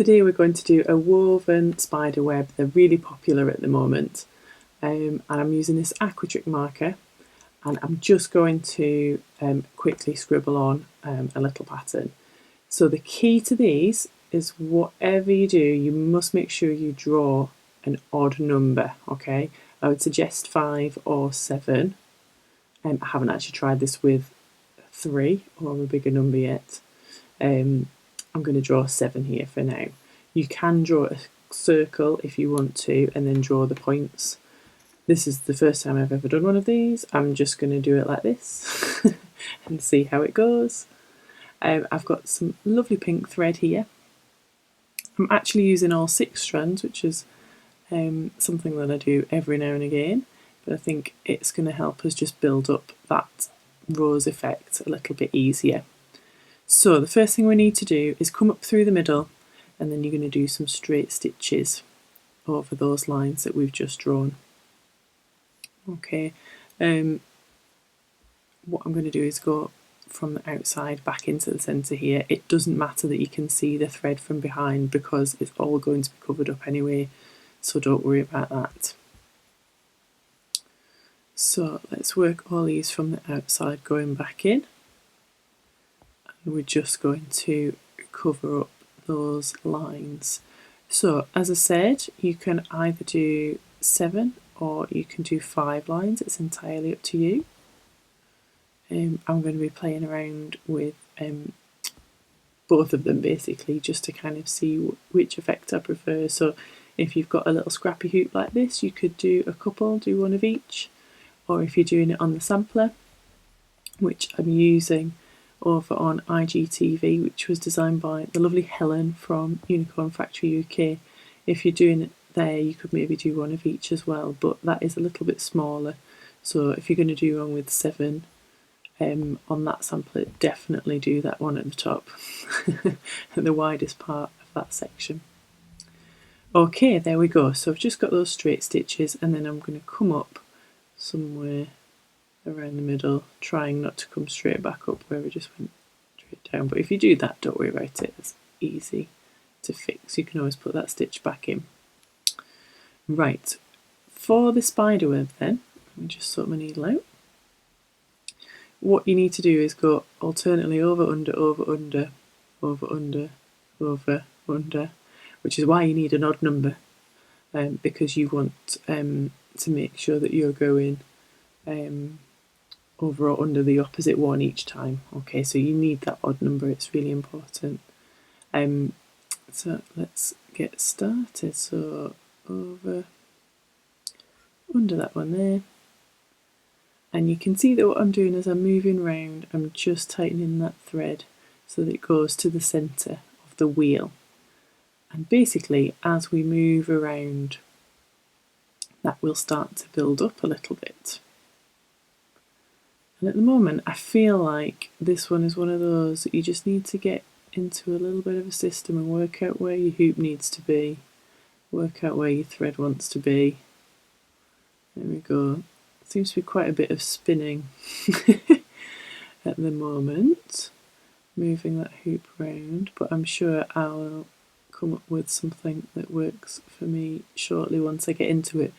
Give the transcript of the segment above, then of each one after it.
today we're going to do a woven spider web. They're really popular at the moment, and I'm using this aquatrick marker, and I'm just going to quickly scribble on a little pattern. So the key to these is whatever you do, you must make sure you draw an odd number, okay? I would suggest 5 or 7. I haven't actually tried this with 3 or a bigger number yet. I'm going to draw 7 here for now. You can draw a circle if you want to and then draw the points. This is the first time I've ever done one of these. I'm just going to do it like this and see how it goes. I've got some lovely pink thread here. I'm actually using all 6 strands, which is something that I do every now and again, but I think it's going to help us just build up that rose effect a little bit easier. So the first thing we need to do is come up through the middle, and then you're going to do some straight stitches over those lines that we've just drawn. Okay, what I'm going to do is go from the outside back into the centre here. It doesn't matter that you can see the thread from behind because it's all going to be covered up anyway, so don't worry about that. So let's work all these from the outside going back in, and we're just going to cover up those lines. So as I said, you can either do 7 or you can do 5 lines, it's entirely up to you. I'm going to be playing around with both of them basically, just to kind of see which effect I prefer. So if you've got a little scrappy hoop like this, you could do a couple, do one of each, or if you're doing it on the sampler, which I'm using over on IGTV, which was designed by the lovely Helen from Unicorn Factory UK. If you're doing it there, you could maybe do one of each as well, but that is a little bit smaller. So if you're going to do one with 7 on that sampler, definitely do that one at the top, the widest part of that section. Okay, there we go. So I've just got those straight stitches, and then I'm going to come up somewhere around the middle, trying not to come straight back up where we just went straight down. But if you do that, don't worry about it, it's easy to fix. You can always put that stitch back in. Right, for the spider web then, let me just sort my needle out. What you need to do is go alternately over, under, over, under, over, under, over, under, which is why you need an odd number, because you want to make sure that you're going over or under the opposite one each time. Okay, so you need that odd number, it's really important. So let's get started. So over, under that one there. And you can see that what I'm doing as I'm moving round, I'm just tightening that thread so that it goes to the centre of the wheel. And basically, as we move around, that will start to build up a little bit. And at the moment, I feel like this one is one of those that you just need to get into a little bit of a system and work out where your hoop needs to be, work out where your thread wants to be. There we go. Seems to be quite a bit of spinning at the moment, moving that hoop round, but I'm sure I'll come up with something that works for me shortly once I get into it,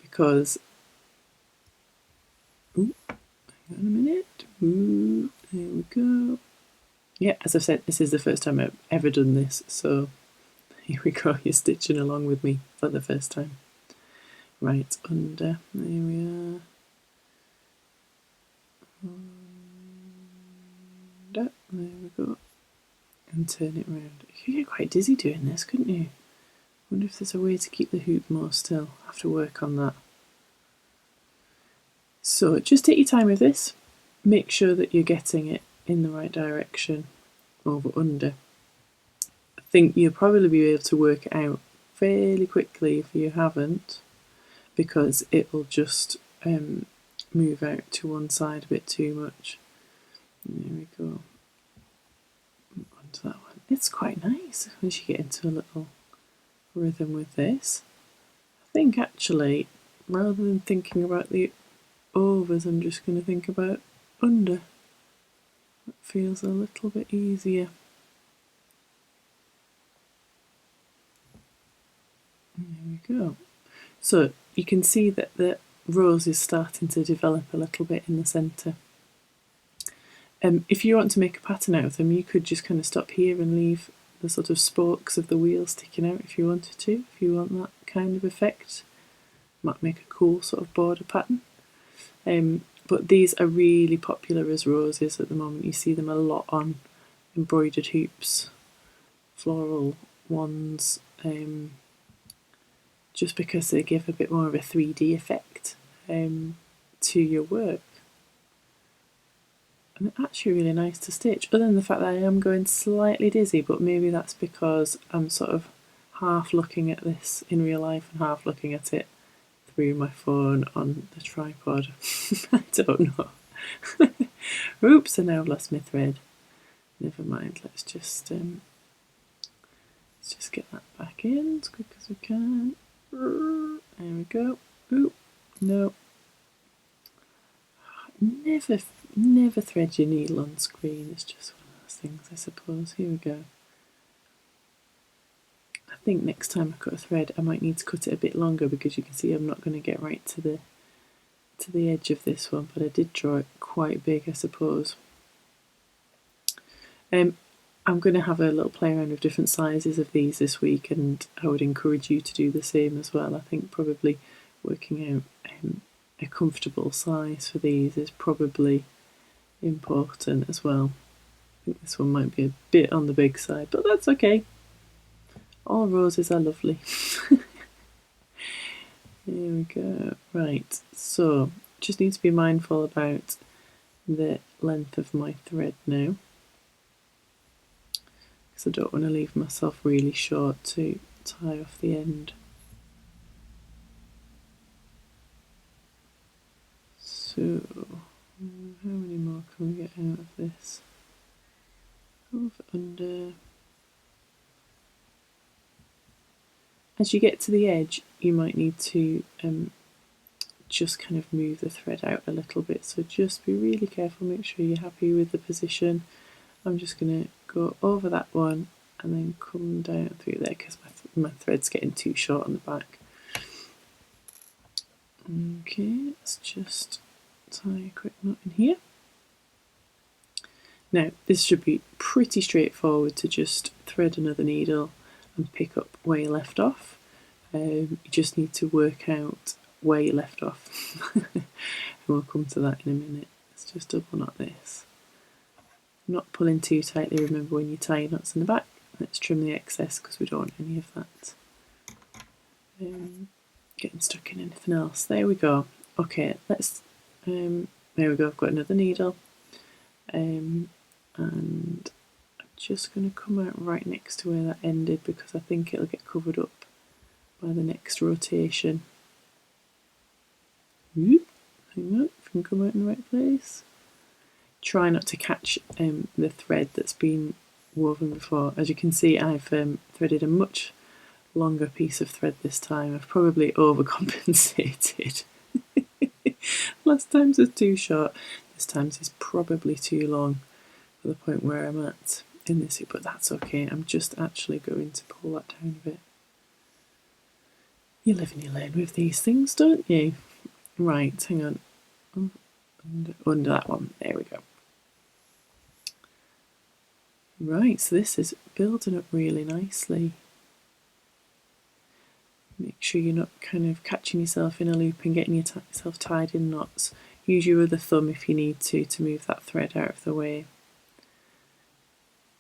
because hang on a minute, there we go. Yeah, as I've said, this is the first time I've ever done this, so here we go, you're stitching along with me for the first time. Right, under, there we are. Under, there we go. And turn it round. You could get quite dizzy doing this, couldn't you? Wonder if there's a way to keep the hoop more still. I have to work on that. So just take your time with this. Make sure that you're getting it in the right direction, over, under. I think you'll probably be able to work it out fairly quickly if you haven't, because it will just move out to one side a bit too much. And there we go. Onto that one. It's quite nice once you get into a little rhythm with this. I think actually, rather than thinking about the overs, I'm just going to think about under. That feels a little bit easier. we go. So you can see that the rose is starting to develop a little bit in the centre. If you want to make a pattern out of them, you could just kind of stop here and leave the sort of spokes of the wheel sticking out if you wanted to, if you want that kind of effect. Might make a cool sort of border pattern. But these are really popular as roses at the moment. You see them a lot on embroidered hoops, floral ones, just because they give a bit more of a 3D effect to your work. And they're actually really nice to stitch, other than the fact that I am going slightly dizzy, but maybe that's because I'm sort of half looking at this in real life and half looking at it through my phone on the tripod. I don't know. Oops, I now lost my thread. Never mind, let's just get that back in as quick as we can. There we go. Oop, no. Never thread your needle on screen. It's just one of those things, I suppose. Here we go. I think next time I cut a thread, I might need to cut it a bit longer because you can see I'm not going to get right to the edge of this one, but I did draw it quite big, I suppose. I'm going to have a little play around with different sizes of these this week, and I would encourage you to do the same as well. I think probably working out a comfortable size for these is probably important as well. I think this one might be a bit on the big side, but that's okay. All roses are lovely. Here we go. Right, so just need to be mindful about the length of my thread now, because I don't want to leave myself really short to tie off the end. So, how many more can we get out of this? Over, under. As you get to the edge, you might need to just kind of move the thread out a little bit. So just be really careful, make sure you're happy with the position. I'm just going to go over that one and then come down through there because my thread's getting too short on the back. Okay, let's just tie a quick knot in here. Now, this should be pretty straightforward to just thread another needle and pick up where you left off. You just need to work out where you left off. And we'll come to that in a minute. Let's just double knot this. Not pulling too tightly, remember when you tie your knots in the back. Let's trim the excess because we don't want any of that getting stuck in anything else. There we go. Okay, let's, there we go, I've got another needle. And I'm just going to come out right next to where that ended because I think it'll get covered up by the next rotation. Hang on, if I can come out in the right place. Try not to catch the thread that's been woven before. As you can see, I've threaded a much longer piece of thread this time. I've probably overcompensated. Last time's was too short, this time's is probably too long for the point where I'm at in this, but that's okay. I'm just actually going to pull that down a bit. You live and you learn with these things, don't you? Right, hang on. Under that one, there we go. Right, so this is building up really nicely. Make sure you're not kind of catching yourself in a loop and getting yourself tied in knots. Use your other thumb if you need to move that thread out of the way.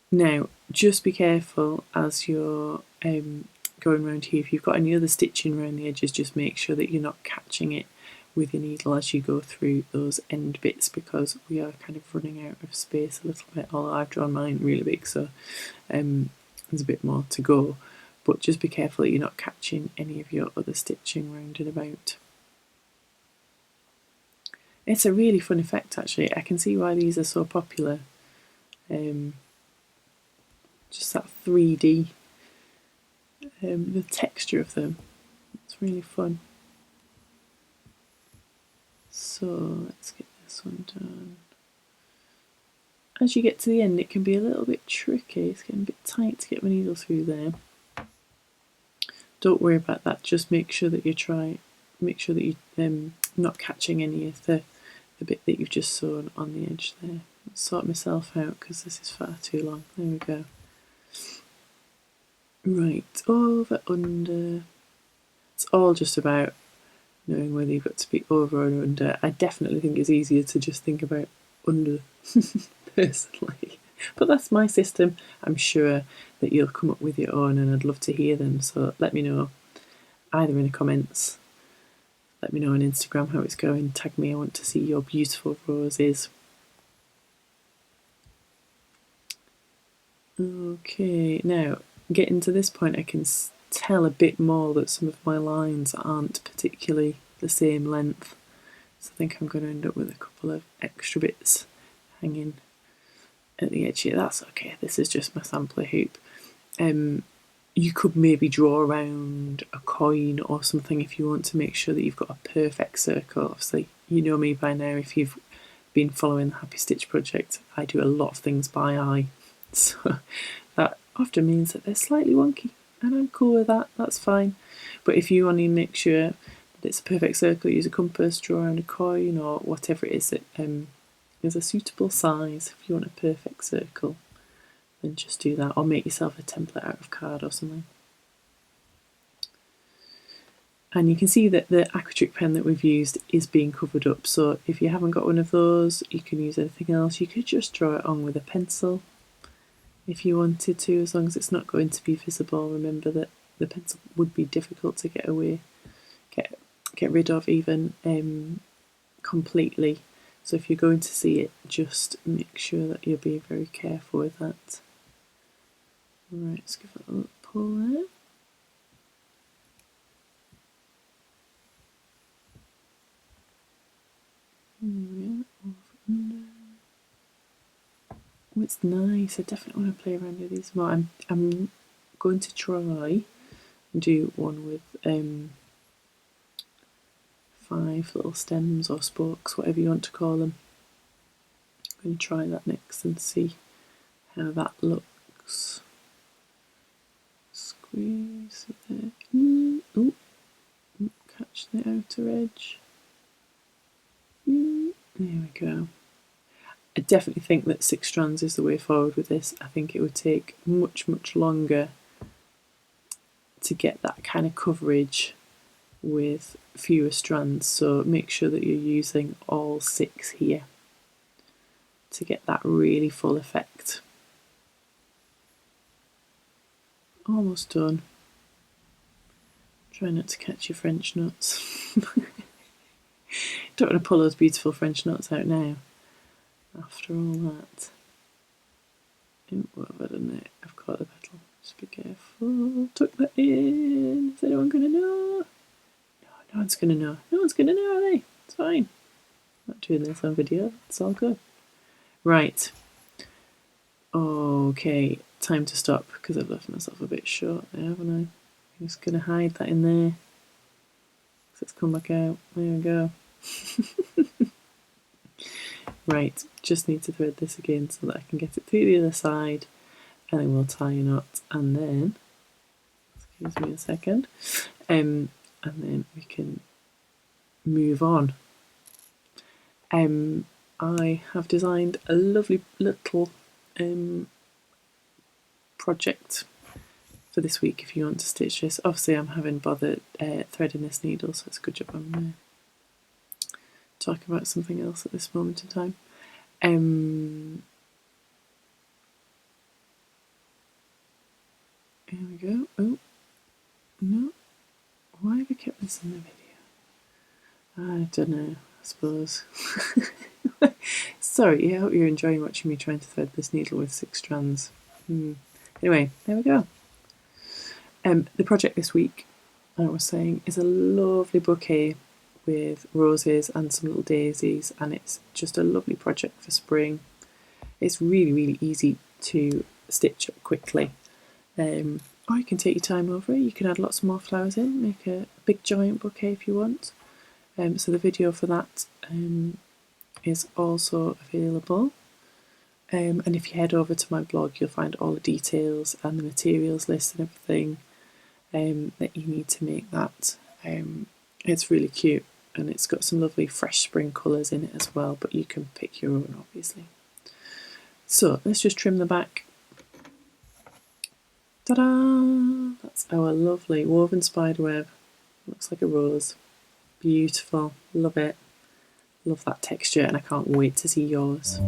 Now, just be careful as you're going around here. If you've got any other stitching around the edges, just make sure that you're not catching it with your needle as you go through those end bits, because we are kind of running out of space a little bit. Although I've drawn mine really big, so there's a bit more to go. But just be careful that you're not catching any of your other stitching round and about. It's a really fun effect actually. I can see why these are so popular. Just that 3D, the texture of them, it's really fun. So let's get this one done. As you get to the end, it can be a little bit tricky. It's getting a bit tight to get my needle through there. don't worry about that. Just make sure that you're not catching any of the bit that you've just sewn on the edge there. Let's sort myself out because this is far too long. There we go. Right, over, under. It's all just about knowing whether you've got to be over or under. I definitely think it's easier to just think about under, personally. But that's my system. I'm sure that you'll come up with your own, and I'd love to hear them. So let me know, either in the comments, let me know on Instagram how it's going, tag me, I want to see your beautiful roses. Okay, now getting to this point I can tell a bit more that some of my lines aren't particularly the same length. So I think I'm going to end up with a couple of extra bits hanging at the edge here. That's okay, this is just my sampler hoop. You could maybe draw around a coin or something if you want to make sure that you've got a perfect circle. Obviously, you know me by now if you've been following the Happy Stitch project. I do a lot of things by eye, so that often means that they're slightly wonky, and I'm cool with that, that's fine. But if you want to make sure that it's a perfect circle, use a compass, draw around a coin or whatever it is that is a suitable size. If you want a perfect circle, then just do that, or make yourself a template out of card or something. And you can see that the aquatrick pen that we've used is being covered up, so if you haven't got one of those, you can use anything else. You could just draw it on with a pencil if you wanted to, as long as it's not going to be visible. Remember that the pencil would be difficult to get rid of even completely. So if you're going to see it, just make sure that you're being very careful with that. Right, let's give it a little pull there. Oh, it's nice. I definitely want to play around with these more. I'm going to try and do one with 5 little stems or spokes, whatever you want to call them. I'm going to try that next and see how that looks. Squeeze it there. Oh, catch the outer edge. There we go. I definitely think that 6 strands is the way forward with this. I think it would take much, much longer to get that kind of coverage with fewer strands, so make sure that you're using all 6 here to get that really full effect. Almost done. Try not to catch your French knots. Don't want to pull those beautiful French knots out now. After all that. What have I done there? I've caught the petal. Just be careful. Tuck that in. Is anyone going to know? No, no one's going to know. No one's going to know, are they? It's fine. I'm not doing this on video. It's all good. Right. Okay. Time to stop because I've left myself a bit short there, haven't I? I'm just going to hide that in there. Let's come back out. There we go. Right, just need to thread this again so that I can get it through the other side, and then we'll tie a knot, and then, excuse me a second, and then we can move on. I have designed a lovely little project for this week if you want to stitch this. Obviously I'm having bother threading this needle, so it's a good job I'm talking about something else at this moment in time. There we go. Oh, no. Why have I kept this in the video? I don't know, I suppose. Sorry, I hope you're enjoying watching me trying to thread this needle with 6 strands. Anyway, there we go. The project this week, I was saying, is a lovely bouquet with roses and some little daisies, and it's just a lovely project for spring. It's really, really easy to stitch up quickly. Or you can take your time over it. You can add lots more flowers in, make a big giant bouquet if you want. So the video for that is also available. And if you head over to my blog, you'll find all the details and the materials list and everything. that you need to make that. It's really cute, and it's got some lovely fresh spring colours in it as well, but you can pick your own obviously. So let's just trim the back. Ta-da! That's our lovely woven spiderweb. Looks like a rose. Beautiful. Love it. Love that texture, and I can't wait to see yours.